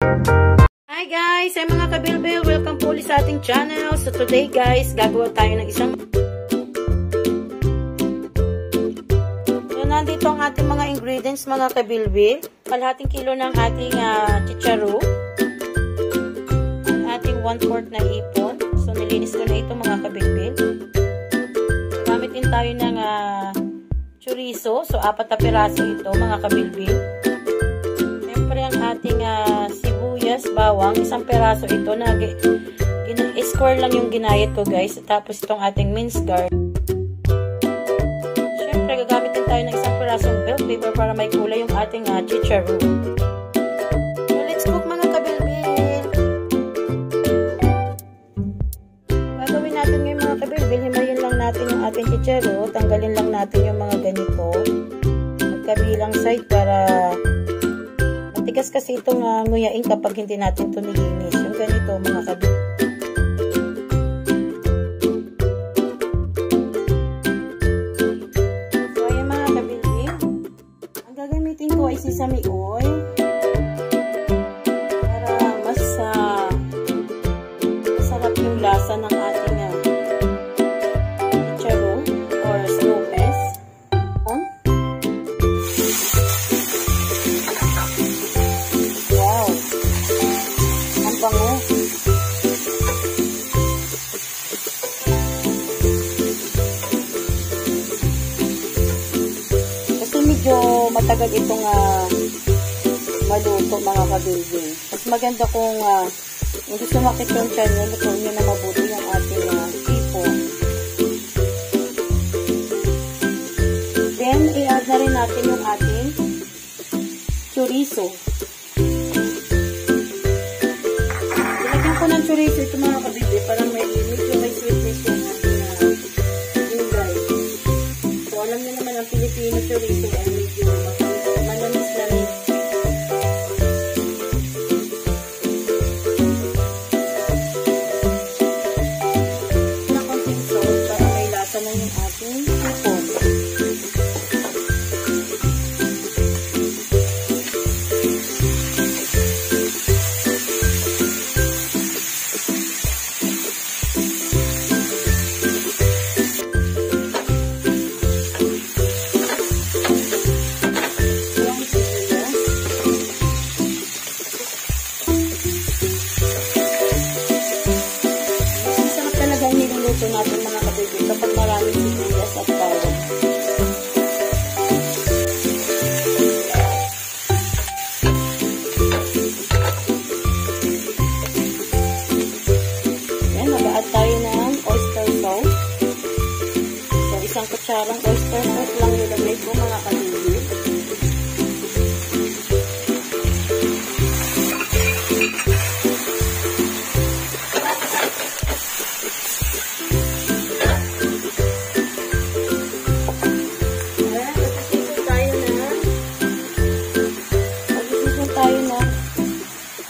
Hi guys! Ay mga kabilbil! Welcome po ulit sa ating channel. So today guys, gagawa tayo ng isang... So nandito ang ating mga ingredients mga kabilbil. Kalahating kilo ng ating chicharu. Ang ating 1/4 na hipon. So nilinis ko na ito mga kabilbil. Gamit din tayo ng chorizo. So 4 na piraso ito mga kabilbil. Siyempre ang ating sibuyas, bawang, 1 peraso ito na square lang yung ginayat ko guys. Tapos itong ating minced garlic. Siyempre gagamit din tayo ng 1 perasong bell pepper para may kulay yung ating chicharu. So let's cook mga kabilbil. Gagawin natin ngayon mga kabilbil, himayin lang natin yung ating chicharu. Tanggalin lang natin yung mga ganito magkabilang side para matigas kasi itong nguyain kapag hindi natin ito nilinis. Yung ganito mga kabilbil. So ayan mga kabilbil. Ang gagamitin ko ay sesame oil. Para mas masarap yung lasa ng ating chicharu or snowflakes. Bango. Kasi medyo matagal itong maluto mga kabilbil. Mas maganda kung hindi sumakit yung tiyan nyo, luto nyo na mabuti yung ating hipon. Then, i-add na rin natin yung ating chorizo. Ng chorizo ito mga kabilbil para medyo may sweetness yung gulay. So alam niyo naman ang Filipino chorizo ay medyo manamis-namis. Na konting salt para may lasa na yung ating hipon. Ito natin mga kabilbil kapag maraming sibuyas at bawang. Yan, mag-add tayo ng oyster sauce. So, 1 kutsarang oyster sauce lang nilagay ko mga kabilbil.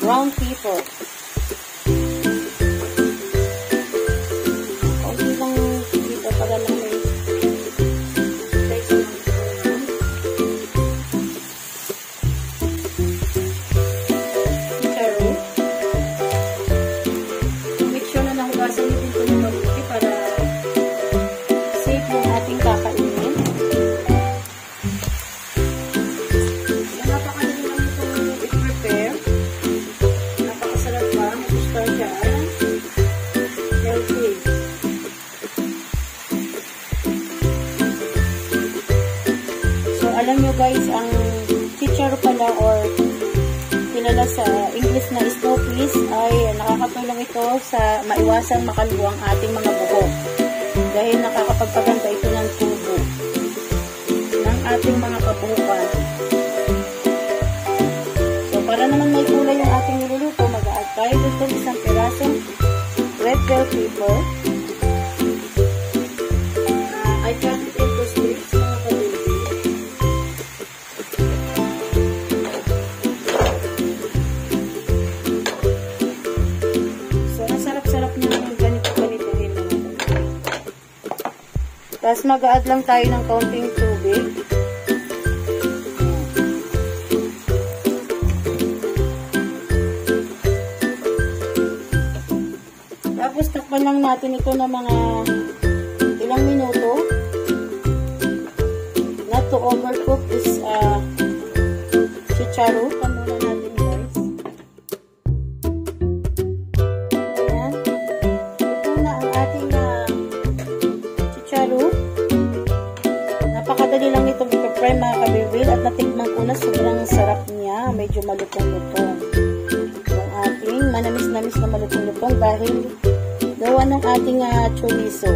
Brown pepper. Kunti lang dito para lang may taste ng chicharu. Make sure na nahugasan nyo din ito ng mabuti para safe yung ating kakainin. Napakadali lang itong i-prepare. Alam nyo guys, ang chicharu pala or kilala sa English na snowflakes ay nakakatulong ito sa maiwasang makalbo ang ating mga buhok dahil nakakapagpaganda ito ng tubo ng ating mga kabuhukan. So para naman may kulay yung ating niluluto, mag-add tayo dito 1 perasong red bell pepper. I cut it into strips mga kabilbil. Sarap niya yung ganito-ganito din. Tapos mag-add lang tayo ng kaunting tubig. Takpan lang natin ito ng mga ilang minuto. Not to overcook is chicharu. Takpan muna natin, guys. Ayan. Ito na ang ating chicharu. Napakadali lang itong ipapry mga kabilbil at natikman ko na sobrang sarap niya. Medyo malutong-lutong. Yung ating manamis-namis na malutong-lutong dahil gawa ng ating chorizo.